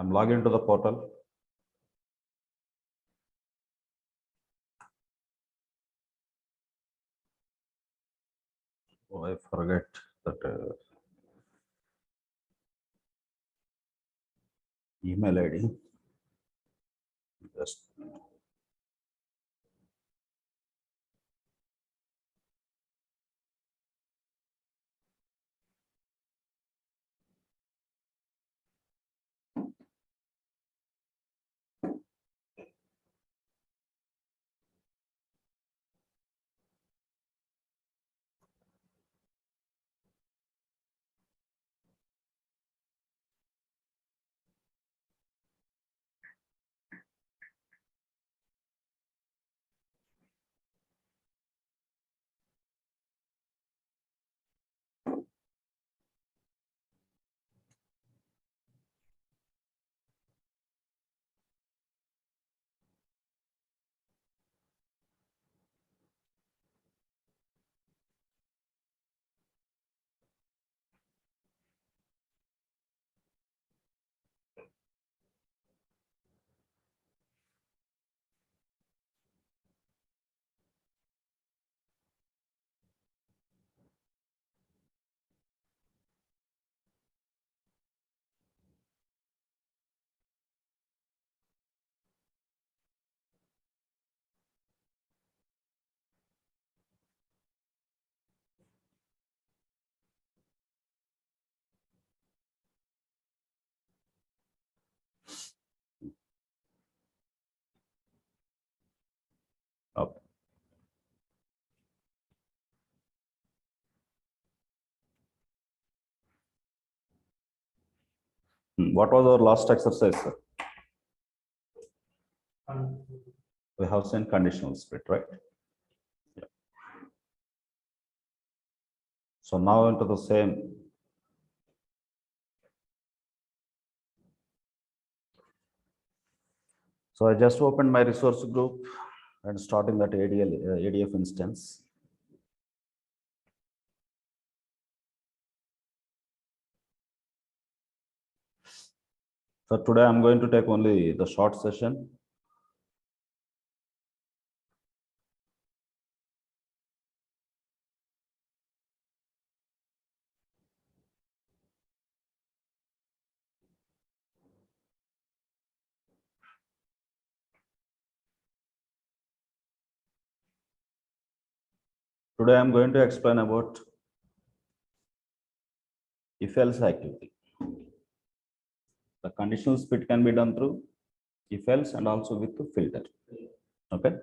I'm logged into the portal. Oh, I forget that email ID. Just up. What was our last exercise, sir? We have seen conditional split, right? Yeah. So now into the same. So I just opened my resource group and starting that ADF instance. So today I'm going to take only the short session. Today I'm going to explain about if-else activity. The conditional split can be done through if-else and also with the filter. Okay.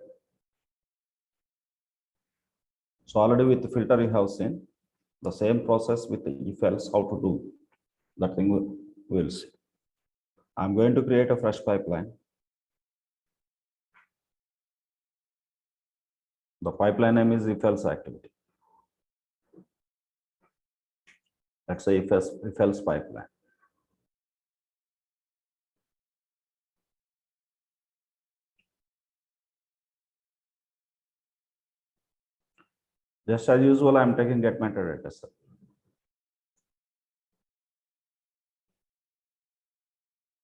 So already with the filter you have seen the same process with the if-else, how to do that thing we'll see. I'm going to create a fresh pipeline. The pipeline name is if-else activity. Let's say if-else pipeline. Just as usual, I'm taking get metadata.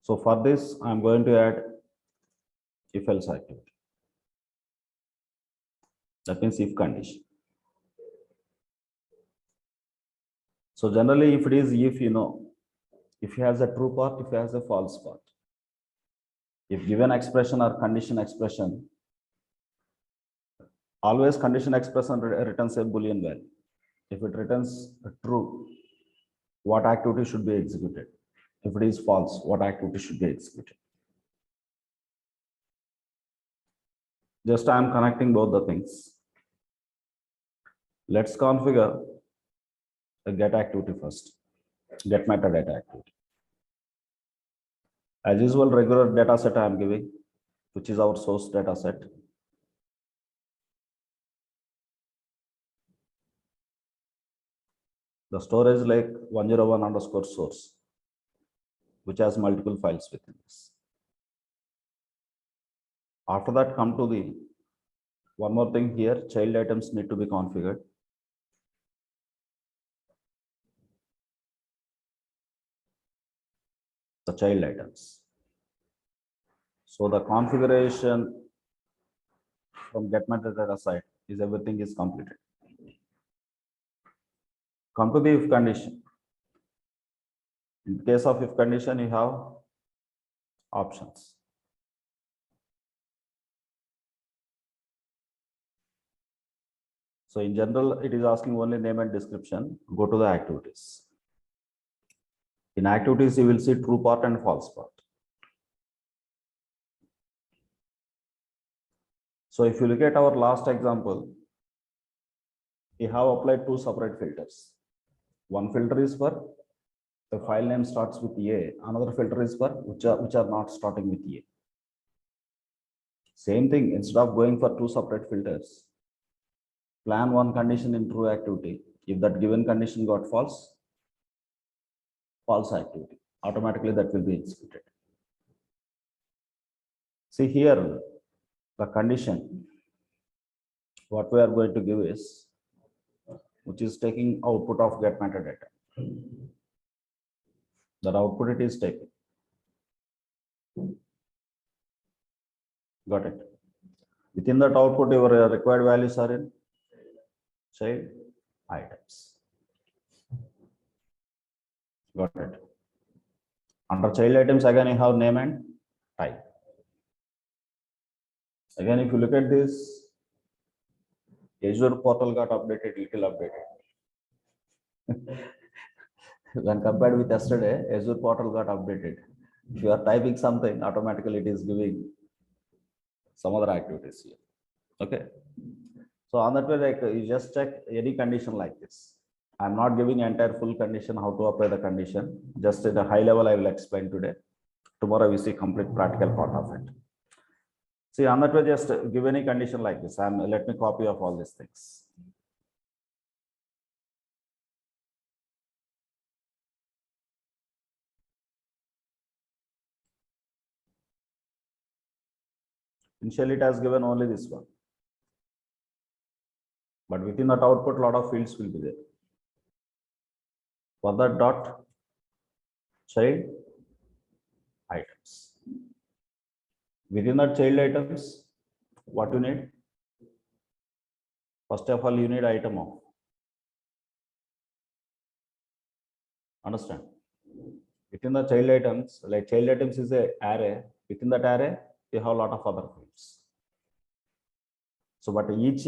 So for this, I'm going to add if-else activity. That means if condition. So generally, if it is if, if it has a true part, if it has a false part. If given expression or condition expression, always condition expression returns a Boolean value. If it returns true, what activity should be executed? If it is false, what activity should be executed? Just I am connecting both the things. Let's configure a get activity first. Get metadata activity. As usual, regular data set I am giving, which is our source data set. The storage like 101 underscore source, which has multiple files within this. After that, come to the one more thing here, child items need to be configured. The child items. So the configuration from get metadata side is everything is completed. Come to the if condition. In case of if condition, you have options. So in general, it is asking only name and description. Go to the activities. In activities, you will see true part and false part. So if you look at our last example, we have applied two separate filters. One filter is for the file name starts with A. Another filter is for which are not starting with A. Same thing, instead of going for two separate filters, plan one condition in true activity. If that given condition got false activity, automatically that will be executed. See here, the condition, what we are going to give is, which is taking output of get metadata. That output it is taking. Got it. Within that output, your required values are in child items. Got it. Under child items, again you have name and type. Again, if you look at this, Azure portal got updated, little updated. When compared with yesterday, Azure portal got updated. If you are typing something, automatically it is giving some other activities here. Okay. So on that way, like you just check any condition like this. I'm not giving entire full condition, how to apply the condition. Just at a high level, I will explain today. Tomorrow we see complete practical part of it. See, on that way, just give any condition like this. Let me copy of all these things. Initially, it has given only this one. But within that output, a lot of fields will be there. For that dot child items. Within that child items, what you need? First of all, you need item of. Understand? Within the child items, like child items is a array. Within that array, you have a lot of other fields. So, but each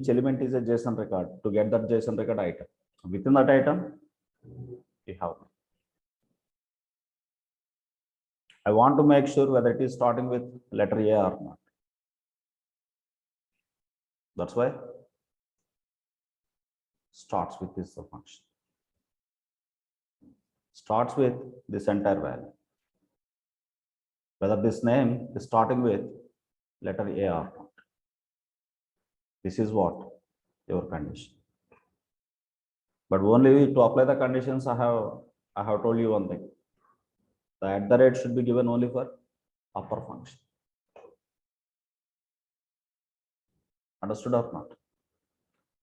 element is a JSON record. To get that JSON record item, within that item, you have. I want to make sure whether it is starting with letter A or not. That's why starts with this function. Starts with this entire value. Whether this name is starting with letter A or not. This is what your condition. But only to apply the conditions, I have told you one thing. The @ should be given only for upper function. Understood or not?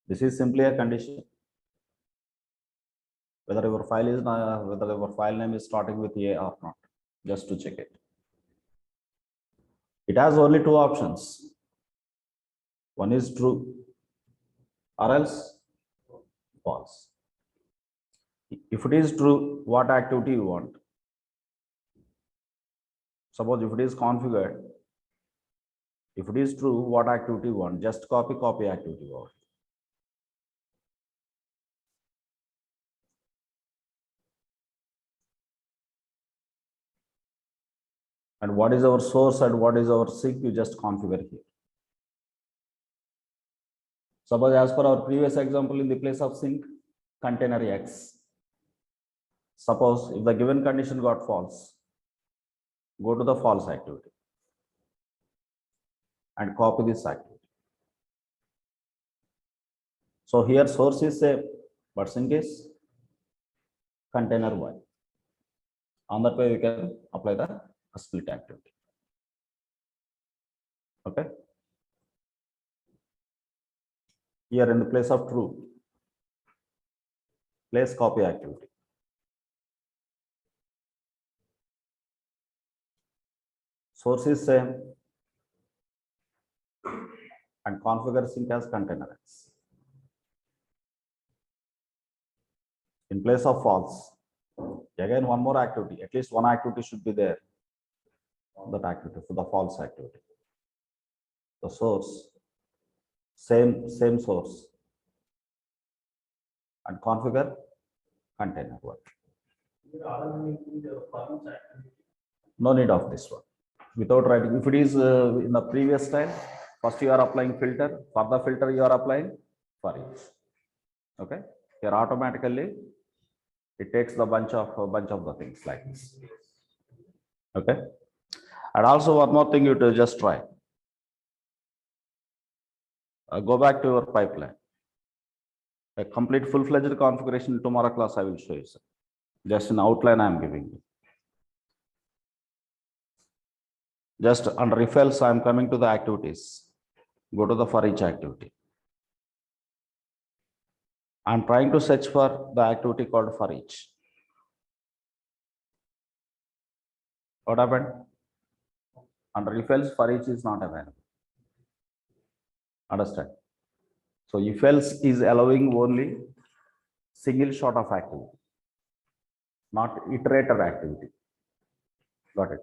This is simply a condition. Whether your file name is starting with A or not, just to check it. It has only two options. One is true or else false. If it is true, what activity you want? Suppose if it is configured, if it is true, what activity you want? Just copy activity over. And what is our source and what is our sink, you just configure here. Suppose as per our previous example, in the place of sink, container X. Suppose if the given condition got false, go to the false activity and copy this activity. So here source is same, but sink is container Y. On that way, we can apply the split activity. Okay. Here in the place of true, place copy activity. Source is same and configure sync as container X. In place of false, again one more activity, at least one activity should be there. That activity for the false activity. The source, same source, and configure container one. No need of this one. Without writing, if it is in the previous style, first you are applying filter. For the filter, you are applying for each. Okay. Here automatically it takes the bunch of the things like this. Okay. And also one more thing you to just try. Go back to your pipeline. A complete full-fledged configuration tomorrow class I will show you. Sir. Just an outline I am giving you. Just under if else I am coming to the activities. Go to the for each activity. I am trying to search for the activity called for each. What happened? Under if else for each is not available. Understand? So if else is allowing only single shot of activity, not iterator activity. Got it?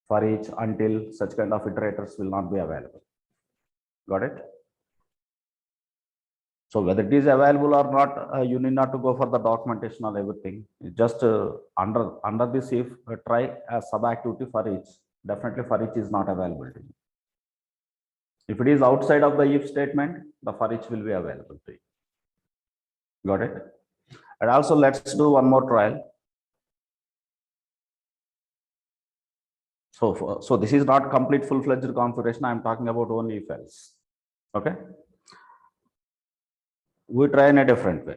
For each, until, such kind of iterators will not be available. Got it? So whether it is available or not, you need not to go for the documentation or everything. Just under this if try a sub activity for each. Definitely for each is not available to you. If it is outside of the if statement, the for each will be available to you. Got it? And also let's do one more trial. So this is not complete full-fledged configuration. I am talking about only if else. Okay. We try in a different way.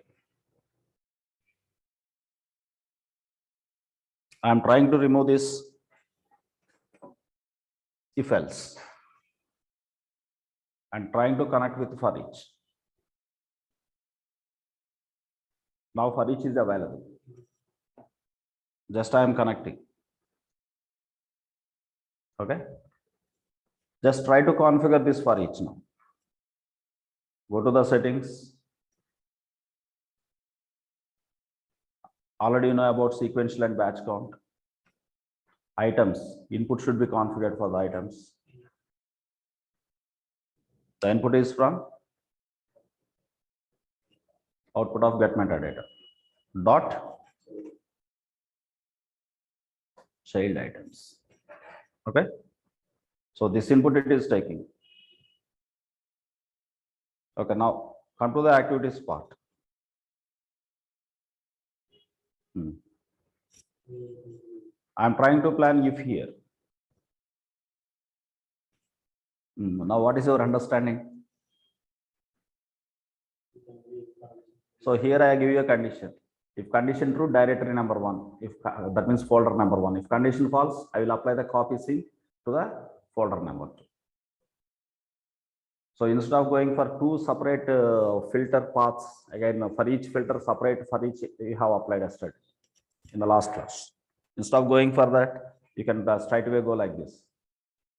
I am trying to remove this if else and trying to connect with for each. Now for each is available. Just I am connecting. Okay. Just try to configure this for each now. Go to the settings. Already you know about sequential and batch count. Items. Input should be configured for the items. The input is from output of get metadata. Dot child items. Okay. So this input it is taking. Okay. Now come to the activities part. I'm trying to plan if here. Now what is your understanding? So here I give you a condition. If condition true, directory number 1. If that means folder number 1. If condition false, I will apply the copy sync to the folder number 2. So instead of going for two separate filter paths, again for each filter separate for each we have applied yesterday in the last class. Instead of going for that, you can straight away go like this.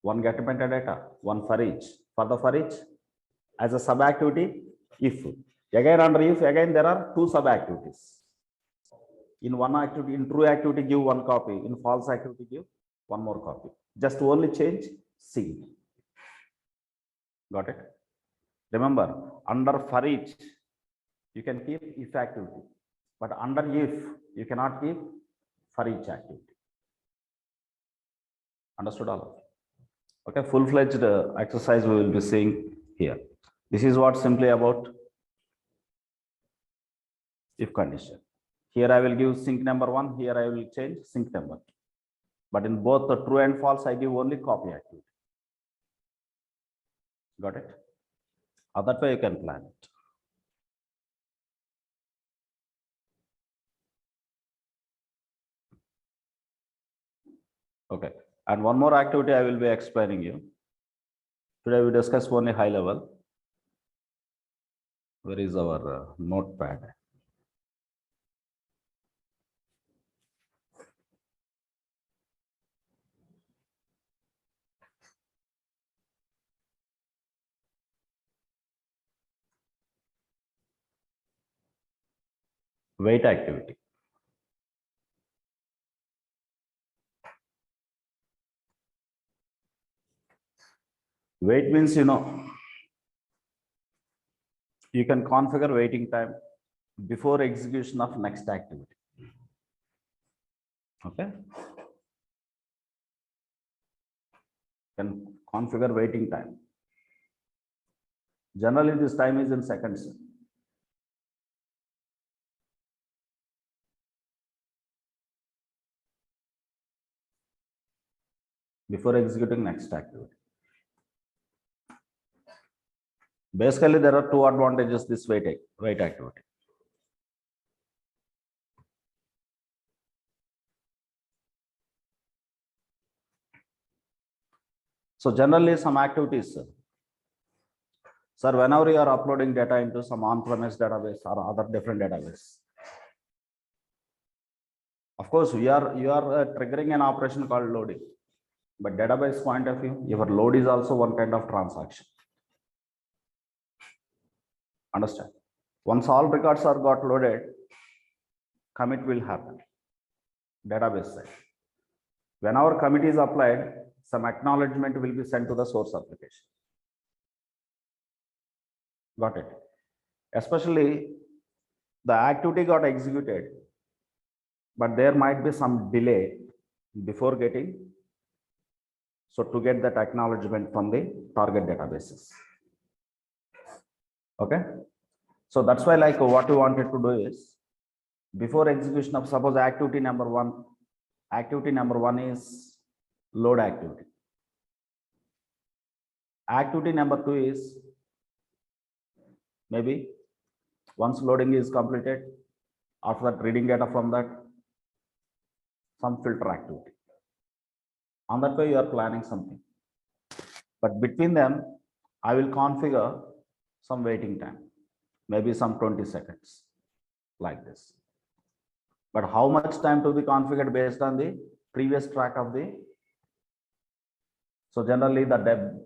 One get metadata, one for each. For the for each, as a sub activity, if. Again under if, again there are two sub activities. In one activity, in true activity, give one copy. In false activity, give one more copy. Just only change sync. Got it? Remember, under for each, you can keep if activity, but under if, you cannot keep for each activity. Understood all of it? Okay, full-fledged exercise we will be seeing here. This is what simply about if condition. Here I will give sync number 1, here I will change sync number 2. But in both the true and false, I give only copy activity. Got it? That way you can plan it. Okay. And one more activity I will be explaining you. Today we discuss only high level. Where is our notepad? wait activity. Wait means, you can configure waiting time before execution of next activity. Okay. Can configure waiting time. Generally, this time is in seconds. Before executing next activity. Basically, there are two advantages this wait activity. So generally, some activities, sir, whenever you are uploading data into some on-premise database or other different database, of course, you are triggering an operation called loading. But database point of view, your load is also one kind of transaction. Understand? Once all records are got loaded, commit will happen. Database side. When our commit is applied, some acknowledgement will be sent to the source application. Got it? Especially the activity got executed, but there might be some delay before getting. So to get that acknowledgement from the target databases. Okay. So that's why, like, what we wanted to do is, before execution of, suppose activity number one is load activity. Activity number 2 is maybe once loading is completed, after that reading data from that, some filter activity. On that way, you are planning something. But between them, I will configure some waiting time, maybe some 20 seconds, like this. But how much time to be configured based on the previous track of the. So generally,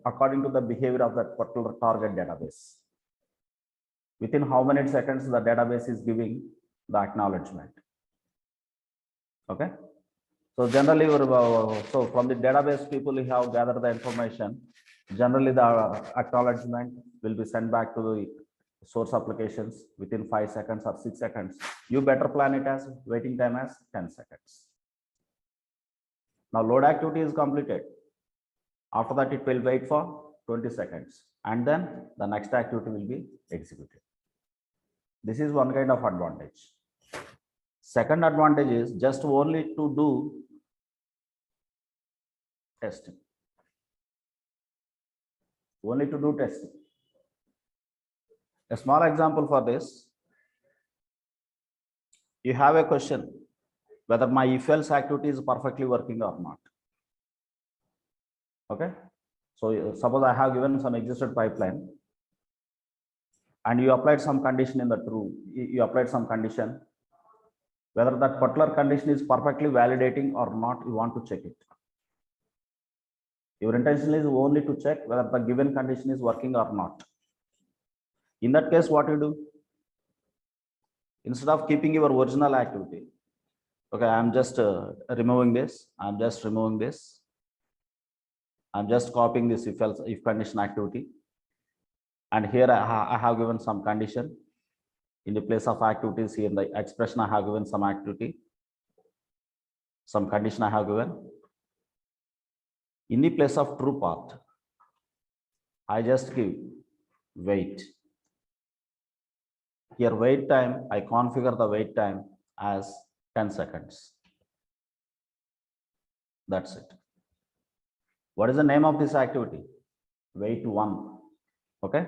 according to the behavior of that particular target database, within how many seconds the database is giving the acknowledgement. Okay. So generally, so from the database people who have gathered the information, generally the acknowledgement will be sent back to the source applications within 5 seconds or 6 seconds. You better plan it as waiting time as 10 seconds. Now load activity is completed. After that, it will wait for 20 seconds and then the next activity will be executed. This is one kind of advantage. Second advantage is just only to do testing. Only to do testing. A small example for this, you have a question whether my if-else activity is perfectly working or not. Okay. So suppose I have given some existed pipeline and you applied some condition in the true, you applied some condition, whether that particular condition is perfectly validating or not, you want to check it. Your intention is only to check whether the given condition is working or not. In that case, what you do? Instead of keeping your original activity, okay, I'm just removing this. I'm just removing this. I'm just copying this if condition activity. And here I have given some condition. In the place of activities, here in the expression, I have given some activity. Some condition I have given. In the place of true part, I just give wait. Here wait time, I configure the wait time as 10 seconds. That's it. What is the name of this activity? Wait 1. Okay.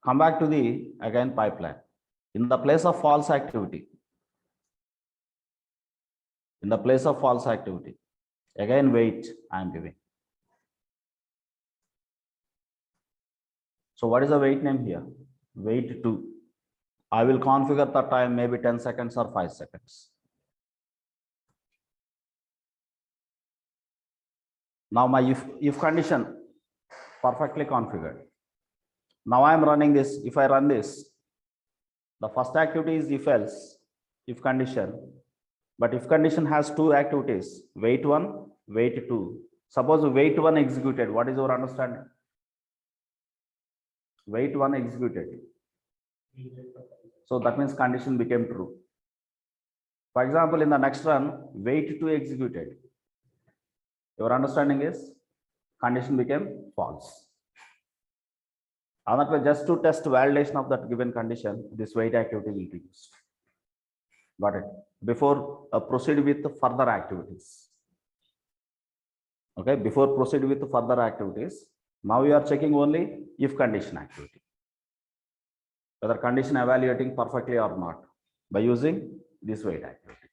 Come back to the again pipeline. In the place of false activity. In the place of false activity. Again wait I am giving. So what is the wait name here? Wait 2. I will configure the time maybe 10 seconds or 5 seconds. Now my if condition perfectly configured. Now I am running this. If I run this, the first activity is if else. if condition, but if condition has two activities, wait one, wait two. Suppose wait one executed, what is your understanding? Wait one executed. So that means condition became true. For example, in the next run, wait two executed. Your understanding is condition became false. Another way, just to test validation of that given condition, this wait activity will be used. Got it? Before proceed with further activities. Okay, before proceed with further activities, now you are checking only if condition activity, whether condition evaluating perfectly or not by using this wait activity.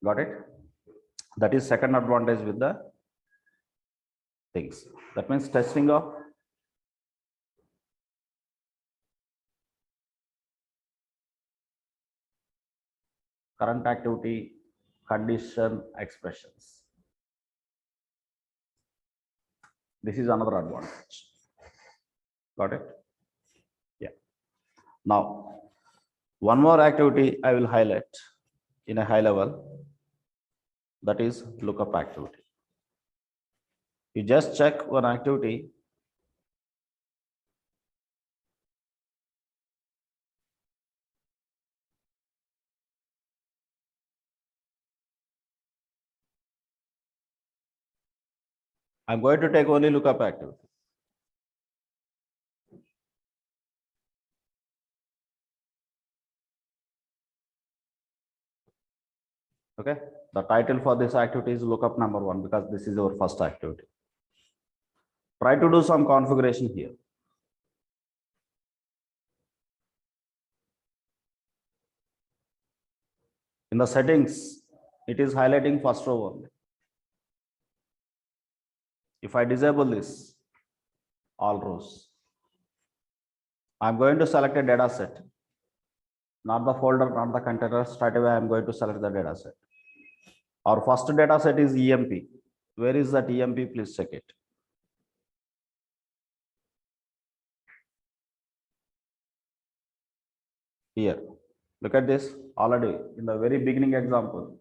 Got it? That is second advantage with the things. That means testing of current activity condition expressions. This is another advantage. Got it? Yeah. Now, one more activity I will highlight in a high level, that is lookup activity. You just check one activity. I'm going to take only lookup activity. Okay, the title for this activity is lookup number one because this is our first activity. Try to do some configuration here. In the settings, it is highlighting first row only. If I disable this, all rows, I'm going to select a data set, not the folder, not the container. Straight away, I'm going to select the data set. Our first data set is EMP. Where is that EMP? Please check it. Here, look at this. Already in the very beginning example,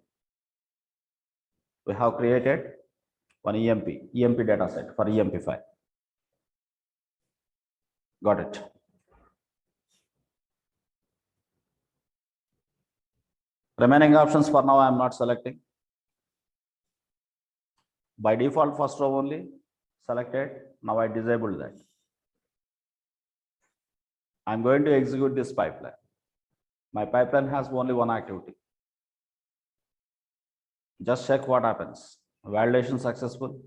we have created one EMP data set for EMP file. Got it. Remaining options for now I am not selecting. By default, first row only selected. Now I disabled that. I'm going to execute this pipeline. My pipeline has only one activity. Just check what happens. Validation successful.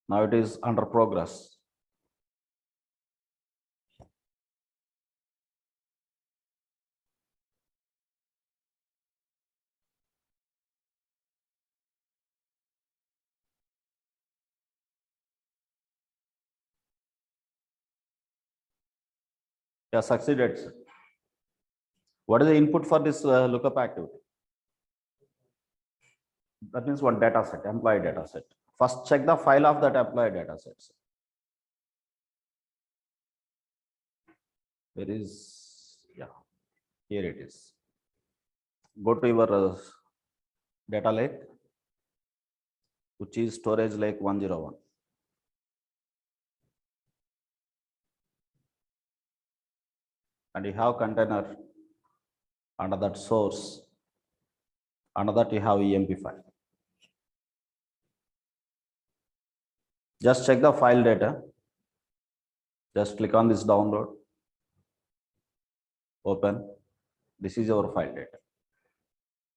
Now it is under progress. Yeah, succeeded. What is the input for this lookup activity? That means one data set, employee data set. First, check the file of that employee data set. There is, yeah, here it is. Go to your data lake, which is storage lake 101. And you have container under that source. Under that you have EMP file. Just check the file data. Just click on this download. Open. This is your file data.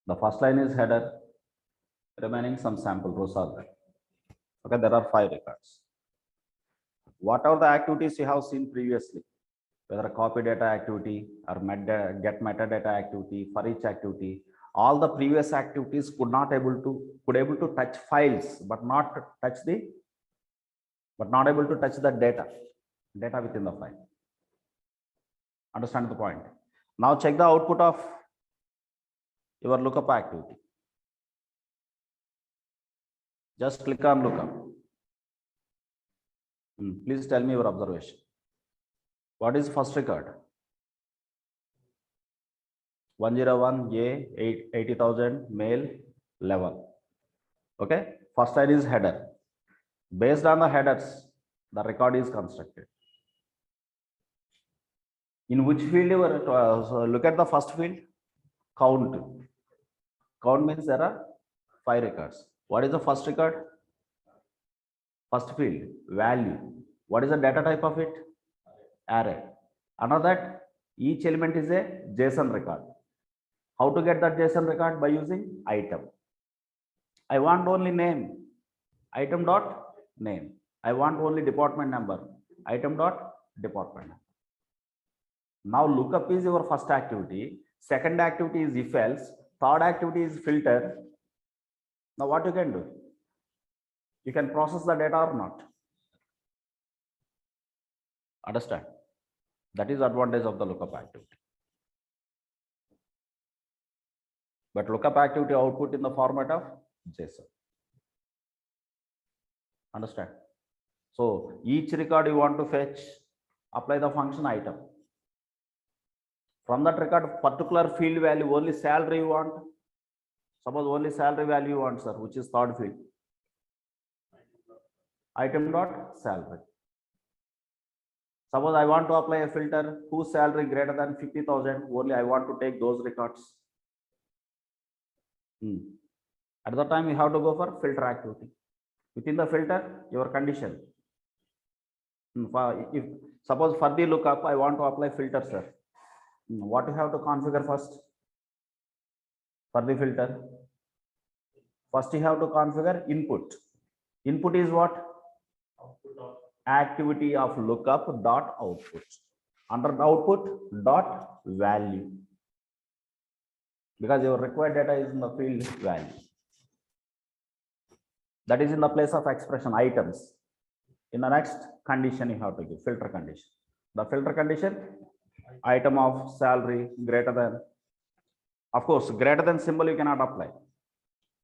The first line is header. Remaining some sample rows are there. Okay, there are 5 records. What are the activities you have seen previously? Whether copy data activity or get metadata activity, for each activity, all the previous activities could able to touch files, but not able to touch the data within the file. Understand the point? Now check the output of your lookup activity. Just click on lookup. Please tell me your observation. What is first record? 101 A 80,000 male 11. Okay, first line is header. Based on the headers, the record is constructed. In which field you are so look at the first field? Count. Count means there are 5 records. What is the first record? First field, value. What is the data type of it? Array. Under that, each element is a JSON record. How to get that JSON record? By using item. I want only name. Item dot name. I want only department number. Item dot department number. Now lookup is your first activity. Second activity is if else. Third activity is filter. Now what you can do? You can process the data or not. Understand? That is advantage of the lookup activity. But lookup activity output in the format of JSON. Understand? So each record you want to fetch, apply the function item. From that record, particular field value, only salary you want. Suppose only salary value you want, sir, which is third field. Item dot salary. Suppose I want to apply a filter whose salary greater than 50,000, only I want to take those records. At the time, you have to go for filter activity. Within the filter, your condition. If suppose for the lookup, I want to apply filter, sir. What you have to configure first? For the filter, first you have to configure input. Input is what? Activity of lookup dot output. Under the output dot value. Because your required data is in the field value. That is in the place of expression items. In the next condition, you have to give filter condition. The filter condition, item of salary greater than. Of course, greater than symbol you cannot apply.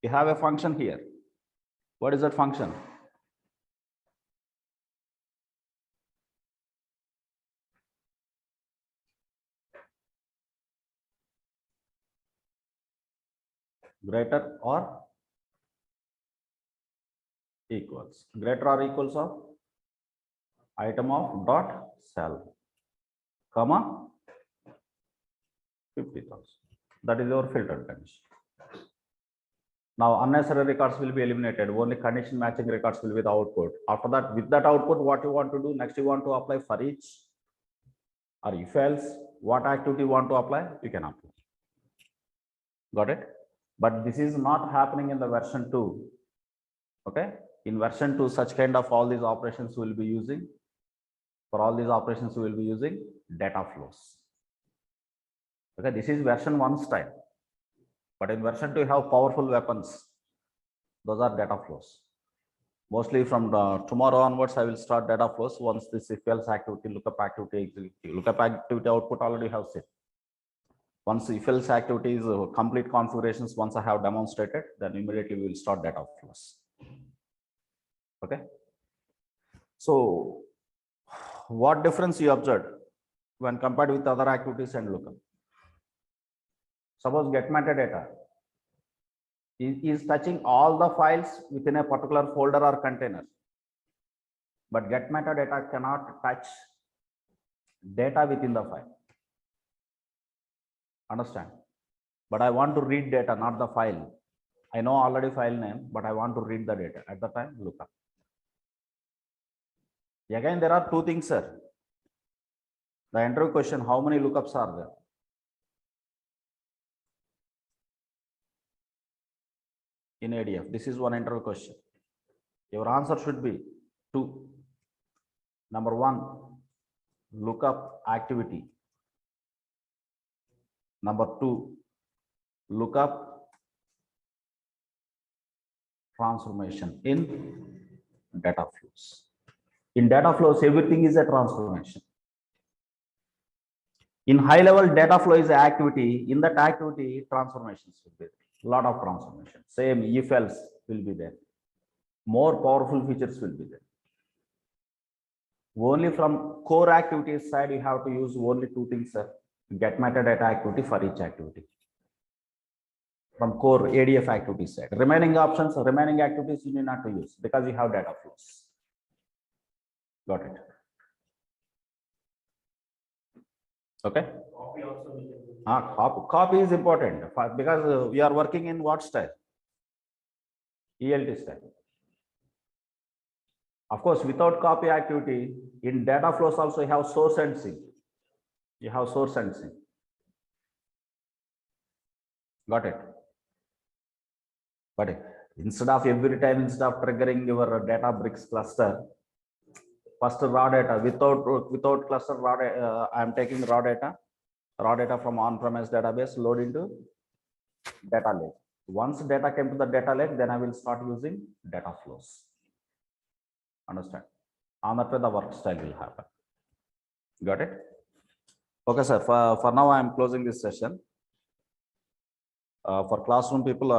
You have a function here. What is that function? Greater or equals. Greater or equals of item of dot salary, comma 50,000. That is your filter condition. Now unnecessary records will be eliminated. Only condition matching records will be the output. After that, with that output, what you want to do next? You want to apply for each or if else. What activity you want to apply? You can apply. Got it? But this is not happening in the version 2. Okay, in version 2, such kind of all these operations will be using. For all these operations, we will be using data flows. Okay, this is version 1 style. But in version 2, you have powerful weapons. Those are data flows. Mostly from tomorrow onwards, I will start data flows. Once this if else activity, lookup activity, lookup activity output already have set. Once if else activity is complete configurations, once I have demonstrated, then immediately we will start data flows. Okay. So what difference you observed when compared with other activities and lookup? Suppose get metadata is touching all the files within a particular folder or container, but get metadata cannot touch data within the file. Understand? But I want to read data, not the file. I know already file name, but I want to read the data. At the time, lookup. Again, there are two things, sir. The interview question, how many lookups are there? In ADF, this is one interview question. Your answer should be 2. Number 1, lookup activity. Number 2, lookup transformation in data flows. In data flows, everything is a transformation. In high level, data flow is an activity. In that activity, transformations will be there. Lot of transformation. Same if else will be there. More powerful features will be there. Only from core activities side, you have to use only two things, sir. Get metadata activity for each activity. From core ADF activity side. Remaining options, remaining activities you need not to use because you have data flows. Got it. Okay. Copy also we can do. Copy is important because we are working in what style? ELT style. Of course, without copy activity, in data flows also you have source and sink. You have source and sink. Got it. But instead of every time, instead of triggering your data bricks cluster, first raw data without cluster raw data, I am taking raw data from on-premise database, load into data lake. Once data came to the data lake, then I will start using data flows. Understand? On that way, the work style will happen. Got it? Okay, sir. For now, I am closing this session. For classroom people,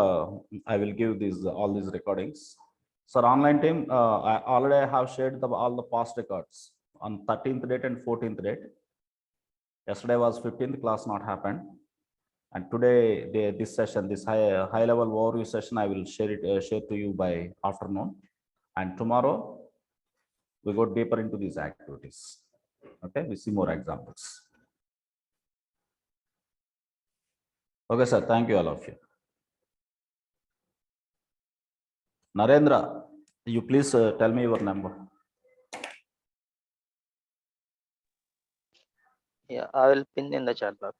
I will give these all these recordings. Sir, online team, I already have shared all the past records on 13th date and 14th date. Yesterday was 15th, class not happened. And today, this session, this high level overview session, I will share to you by afternoon. And tomorrow, we go deeper into these activities. Okay, we see more examples. Okay, sir. Thank you, all of you. Narendra, you please tell me your number. Yeah, I will pin in the chat box.